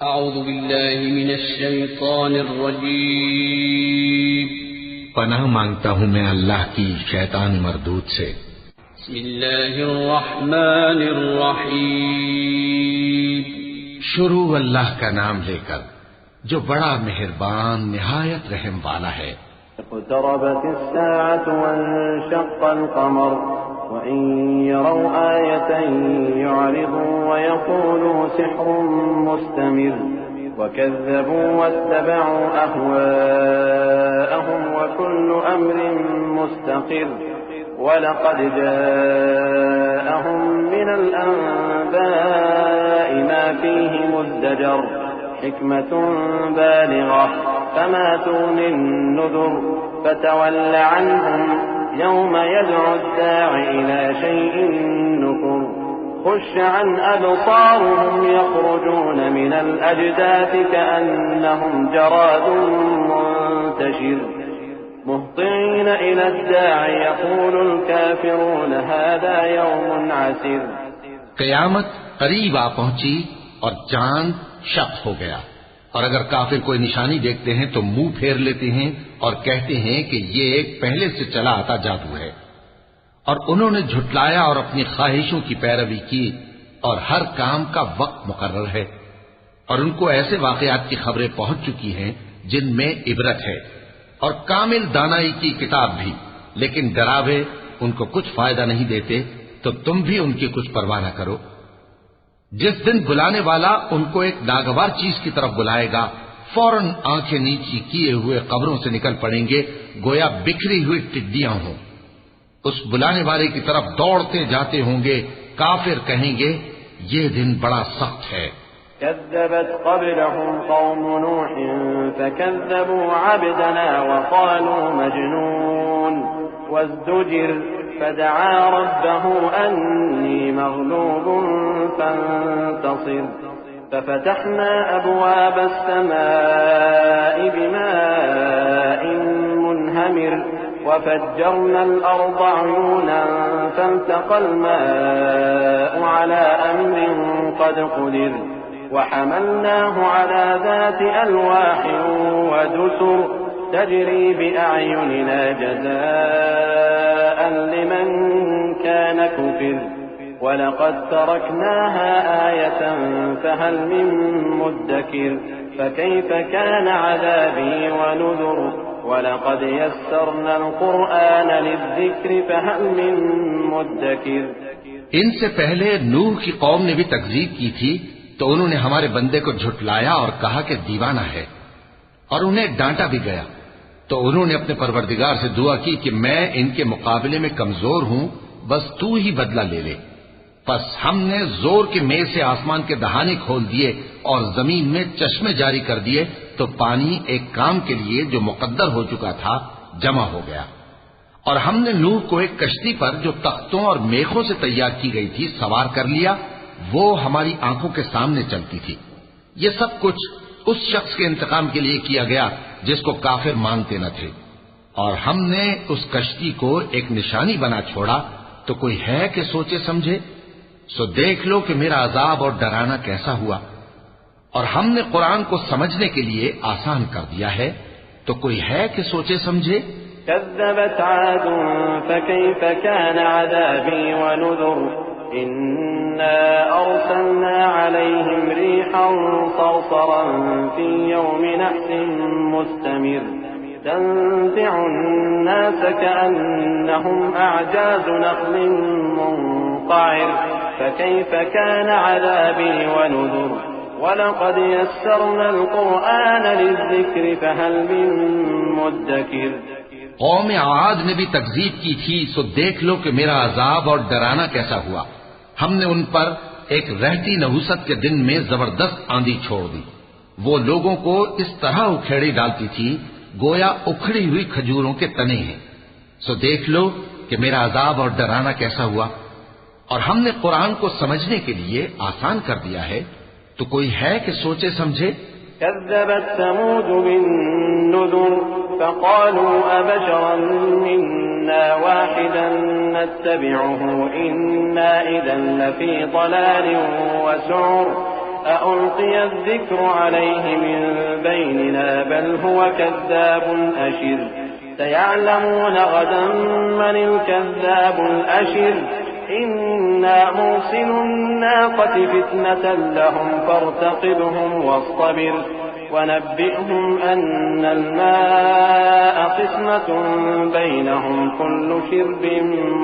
اعوذ باللہ من الشیطان الرجیم پناہ مانگتا ہوں میں اللہ کی شیطان مردود سے۔ بسم اللہ الرحمن الرحیم شروع اللہ کا نام لے کر جو بڑا مہربان نہایت رحم والا ہے۔ اقتربت الساعة وانشق القمر وإن يروا آية يعرضوا ويقولوا سحر مستمر وكذبوا واتبعوا أهواءهم وكل أمر مستقر ولقد جاءهم من الأنباء ما فيه مزدجر حكمة بالغة فما تغني النذر فتول عنهم يوم يدعو الداع إلى شيء نكر خش عن أبصارهم يخرجون من الأجداث كأنهم جراد منتشر مهطعين إلى الداع يقول الكافرون هذا يوم عسير۔ قیامت قریب آ پہنچی اور چاند شق ہو گیا، اور اگر کافر کوئی نشانی دیکھتے ہیں تو منہ پھیر لیتے ہیں اور کہتے ہیں کہ یہ ایک پہلے سے چلا آتا جادو ہے، اور انہوں نے جھٹلایا اور اپنی خواہشوں کی پیروی کی، اور ہر کام کا وقت مقرر ہے، اور ان کو ایسے واقعات کی خبریں پہنچ چکی ہیں جن میں عبرت ہے، اور کامل دانائی کی کتاب بھی، لیکن ڈراوے ان کو کچھ فائدہ نہیں دیتے، تو تم بھی ان کی کچھ پرواہ نہ کرو۔ جس دن بلانے والا ان کو ایک ناگوار چیز کی طرف بلائے گا، فوراً آنکھیں نیچی کیے ہوئے قبروں سے نکل پڑیں گے گویا بکھری ہوئی ٹڈیاں ہوں۔ اس بلانے والے کی طرف دوڑتے جاتے ہوں گے، کافر کہیں گے یہ دن بڑا سخت ہے۔ كذبت قبلهم قوم نوح فكذبوا عبدنا وقالوا مجنون وازدجر فدعا ربه أني مغلوب فانتصر ففتحنا أبواب السماء بماء منهمر وفجرنا الأرض عيونا فالتقى الماء على أمر قد قدر وحملناه على ذات ألواح ودسر تجري بأعيننا جزاء لمن كان كفر ولقد تركناها آية فهل من مدكر فكيف كان عذابي ونذر ولقد يسرنا القرآن للذكر فهل من مدكر۔ ان سے پہلے نوح کی قوم نے بھی تکذیب کی تھی تو انہوں نے ہمارے بندے کو جھٹلایا اور کہا کہ دیوانہ ہے، اور انہیں ڈانٹا بھی گیا، تو انہوں نے اپنے پروردگار سے دعا کی کہ میں ان کے مقابلے میں کمزور ہوں، بس تو ہی بدلہ لے لے۔ پس ہم نے زور کے میل سے آسمان کے دہانے کھول دیے اور زمین میں چشمے جاری کر دیے، تو پانی ایک کام کے لیے جو مقدر ہو چکا تھا جمع ہو گیا۔ اور ہم نے نوح کو ایک کشتی پر جو تختوں اور میخوں سے تیار کی گئی تھی سوار کر لیا، وہ ہماری آنکھوں کے سامنے چلتی تھی۔ یہ سب کچھ اس شخص کے انتقام کے لیے کیا گیا جس کو کافر مانتے نہ تھے، اور ہم نے اس کشتی کو ایک نشانی بنا چھوڑا، تو کوئی ہے کہ سوچے سمجھے؟ سو دیکھ لو کہ میرا عذاب اور ڈرانا کیسا ہوا۔ اور ہم نے قرآن کو سمجھنے کے لیے آسان کر دیا ہے، تو کوئی ہے کہ سوچے سمجھے؟ كذبت عاد فكيف كان عذابي ونذر إنا أرسلنا عليهم ريحا صرصرا في يوم نحس مستمر تنزع الناس كأنهم أعجاز نخل منقعر فكيف كان عذابي ونذر وَلَقَدْ يَسَّرْنَا الْقُرْآنَ لِلذِّكْرِ فَهَلْ مِن مُّدَّكِرٍ۔ قوم عاد نے بھی تکذیب کی تھی، سو دیکھ لو کہ میرا عذاب اور ڈرانا کیسا ہوا۔ ہم نے ان پر ایک رہتی نحوست کے دن میں زبردست آندھی چھوڑ دی، وہ لوگوں کو اس طرح اکھیڑی ڈالتی تھی گویا اکھڑی ہوئی کھجوروں کے تنے ہیں۔ سو دیکھ لو کہ میرا عذاب اور ڈرانا کیسا ہوا۔ اور ہم نے قرآن کو سمجھنے کے لیے آسان کر دیا ہے، تو کوئی ہے کہ سوچے سمجھے؟ كذبت ثمود بالنذر فقالوا أبشرا منا واحدا نتبعه إنا إذا لفي ضلال وسعر أألقي الذكر عليه من بيننا بل هو كذاب أشر سيعلمون غدا من الكذاب الأشر إنا مرسل الناقة فتنة لهم فارتقبهم واصطبر ونبئهم أن الماء قسمة بينهم كل شرب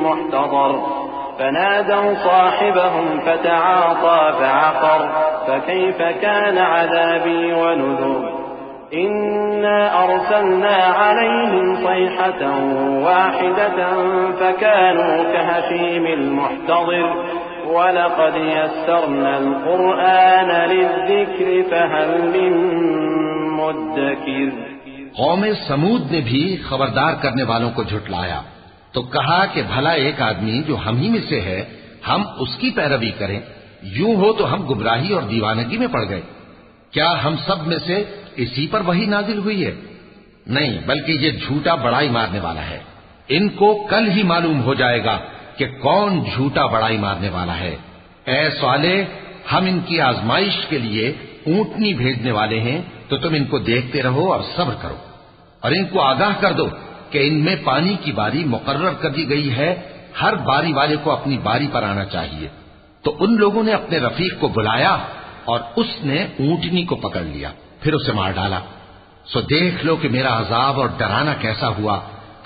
محتضر فنادوا صاحبهم فتعاطى فعقر فكيف كان عذابي ونذر إنا أرسلنا عليهم صيحة واحدة فكانوا كهشيم المحتضر ولقد يسرنا القرآن للذكر فهل من مدكر. قوم سمود نے بھی خبردار کرنے والوں کو جھٹلایا تو کہا کہ بھلا ایک آدمی جو ہم ہی میں سے ہے ہم اس کی پیروی کریں، یوں ہو تو ہم گمراہی اور دیوانگی میں پڑ گئے. کیا ہم سب میں سے اسی پر وحی نازل ہوئی ہے؟ نہیں، بلکہ یہ جھوٹا بڑائی مارنے والا ہے. ان کو کل ہی معلوم ہو جائے گا کہ کون جھوٹا بڑائی مارنے والا ہے. اے صالح، ہم ان کی آزمائش کے لیے اونٹنی بھیجنے والے ہیں، تو تم ان کو دیکھتے رہو اور صبر کرو، اور ان کو آگاہ کر دو کہ ان میں پانی کی باری مقرر کر دی گئی ہے، ہر باری والے کو اپنی باری پر آنا چاہیے. تو ان لوگوں نے اپنے رفیق کو بلایا اور اس نے اونٹنی کو پکڑ لیا، پھر اسے مار ڈالا. سو دیکھ لو کہ میرا عذاب اور ڈرانا کیسا ہوا.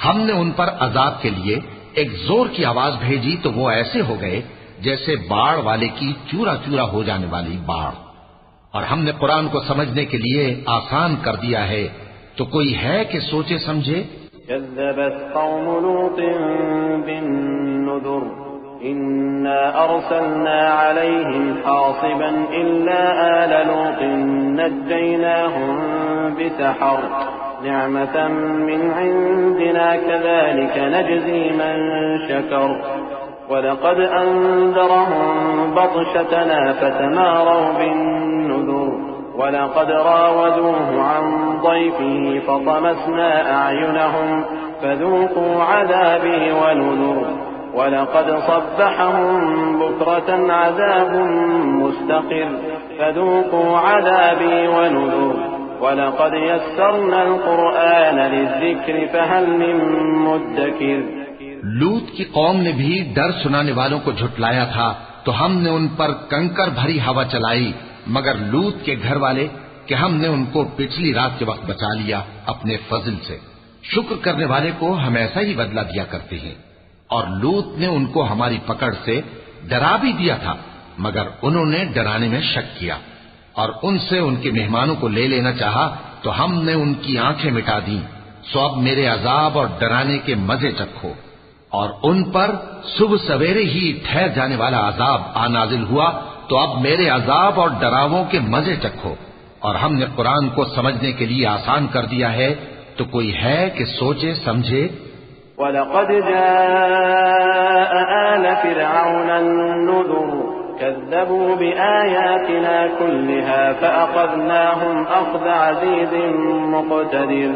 ہم نے ان پر عذاب کے لیے ایک زور کی آواز بھیجی تو وہ ایسے ہو گئے جیسے باڑ والے کی چورا چورا ہو جانے والی باڑ. اور ہم نے قرآن کو سمجھنے کے لیے آسان کر دیا ہے، تو کوئی ہے کہ سوچے سمجھے. كذبت قوم لوط بالنذر إنا أرسلنا عليهم حاصبا إلا آل لوط نجيناهم بسحر نعمة من عندنا كذلك نجزي من شكر ولقد أنذرهم بطشتنا فتماروا بالنذر ولقد راودوه عن ضيفه فطمسنا أعينهم فذوقوا عذابي ونذر ولقد صبحهم بكرة عذاب مستقر فذوقوا عذابي ونذر ولقد يسرنا القرآن للذكر فهل من مدكر. لوط کی قوم نے بھی ڈر سنانے والوں کو جھٹلایا تھا تو ہم نے ان پر کنکر بھری ہوا چلائی، مگر لوط کے گھر والے کہ ہم نے ان کو پچھلی رات کے وقت بچا لیا اپنے فضل سے. شکر کرنے والے کو ہم ایسا ہی بدلہ دیا کرتے ہیں. اور لوط نے ان کو ہماری پکڑ سے ڈرا بھی دیا تھا، مگر انہوں نے ڈرانے میں شک کیا اور ان سے ان کے مہمانوں کو لے لینا چاہا تو ہم نے ان کی آنکھیں مٹا دیں. سو اب میرے عذاب اور ڈرانے کے مزے چکھو. اور ان پر صبح سویرے ہی ٹھہر جانے والا عذاب نازل ہوا، تو اب میرے عذاب اور ڈراووں کے مزے چکھو. اور ہم نے قرآن کو سمجھنے کے لیے آسان کر دیا ہے، تو کوئی ہے کہ سوچے سمجھے. وَلَقَدْ جَاءَ آلَ فِرْعَوْنَ النُّذُرُ كَذَّبُوا بِآيَاتِنَا كُلِّهَا فَأَخَذْنَاهُمْ أَخْذَ عَزِيزٍ مُقْتَدِرٍ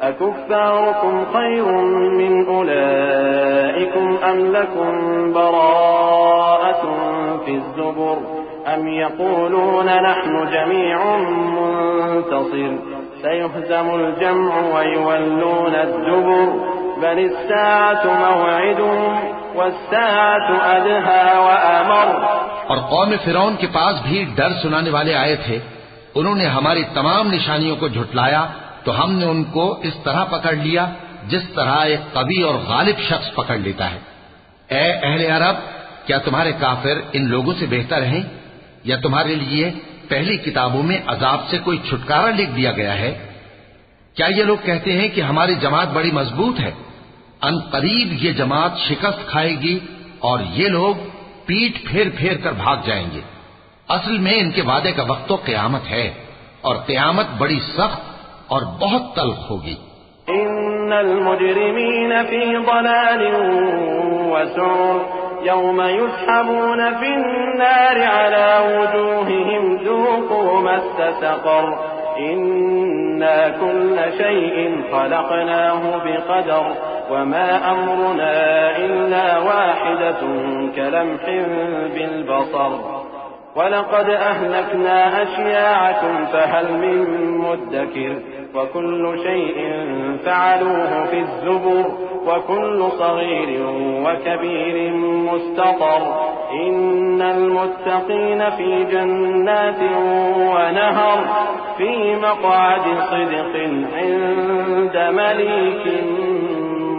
أَكُفَّارُكُمْ خَيْرٌ مِّنْ أُولَئِكُمْ أَمْ لَكُمْ بَرَاءَةٌ فِي الزُّبُرِ أَمْ يَقُولُونَ نَحْنُ جَمِيعٌ مُّنتَصِرٌ سَيُهْزَمُ الْجَمْعُ وَيُوَلُّونَ الدُّبُرَ بل الساعة موعدهم والساعة أدهى وأمر. اور قوم فرعون کے پاس بھی ڈر سنانے والے آئے تھے، انہوں نے ہماری تمام نشانیوں کو جھٹلایا تو ہم نے ان کو اس طرح پکڑ لیا جس طرح ایک قوی اور غالب شخص پکڑ لیتا ہے. اے اہل عرب، کیا تمہارے کافر ان لوگوں سے بہتر ہیں؟ یا تمہارے لیے پہلی کتابوں میں عذاب سے کوئی چھٹکارا لکھ دیا گیا ہے؟ کیا یہ لوگ کہتے ہیں کہ ہماری جماعت بڑی مضبوط ہے؟ ان قریب یہ جماعت شکست کھائے گی اور یہ لوگ پیٹ پھیر پھیر کر بھاگ جائیں گے. اصل میں ان کے وعدے کا وقت تو قیامت ہے، اور قیامت بڑی سخت اور بہت تلخ ہوگی. ان المجرمین فی ضلال وسعر یوم یسحبون فی النار علی وجوہہم ذوقوا مس سقر إنا كل شيء خلقناه بقدر وما أمرنا إلا واحدة كلمح بالبصر وَلَقَدْ أَهْلَكْنَا أَشْيَاعَكُمْ فَهَلْ مِن مُّدَّكِرٍ وَكُلُّ شَيْءٍ فَعَلُوهُ فِي الزُّبُرِ وَكُلُّ صَغِيرٍ وَكَبِيرٍ مُّسْتَطَرٌ إِنَّ الْمُتَّقِينَ فِي جَنَّاتٍ وَنَهَرٍ فِي مَقْعَدِ صِدْقٍ عِندَ مَلِيكٍ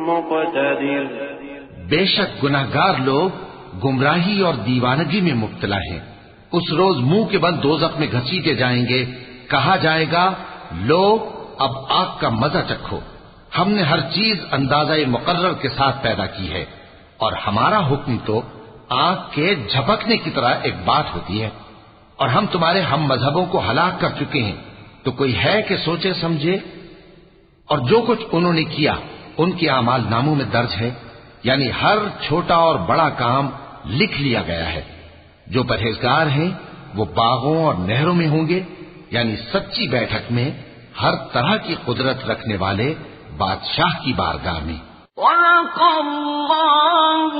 مُّقْتَدِرٍ۔ بے شک گناہگار لوگ گمراہی اور دیوانگی میں مبتلا ہیں۔ اس روز منہ کے بل دوزخ میں گھسیٹے جائیں گے، کہا جائے گا لو اب آگ کا مزہ چکھو، ہم نے ہر چیز اندازہ مقرر کے ساتھ پیدا کی ہے، اور ہمارا حکم تو آگ کے جھپکنے کی طرح ایک بات ہوتی ہے، اور ہم تمہارے ہم مذہبوں کو ہلاک کر چکے ہیں، تو کوئی ہے کہ سوچے سمجھے؟ اور جو کچھ انہوں نے کیا ان کے اعمال ناموں میں درج ہے، یعنی ہر چھوٹا اور بڑا کام لکھ لیا گیا ہے۔ جو پرہیزگار ہیں وہ باغوں اور نہروں میں ہوں گے، یعنی سچی بیٹھک میں ہر طرح کی قدرت رکھنے والے بادشاہ کی بارگاہ میں۔ وَلَقَ اللَّهُ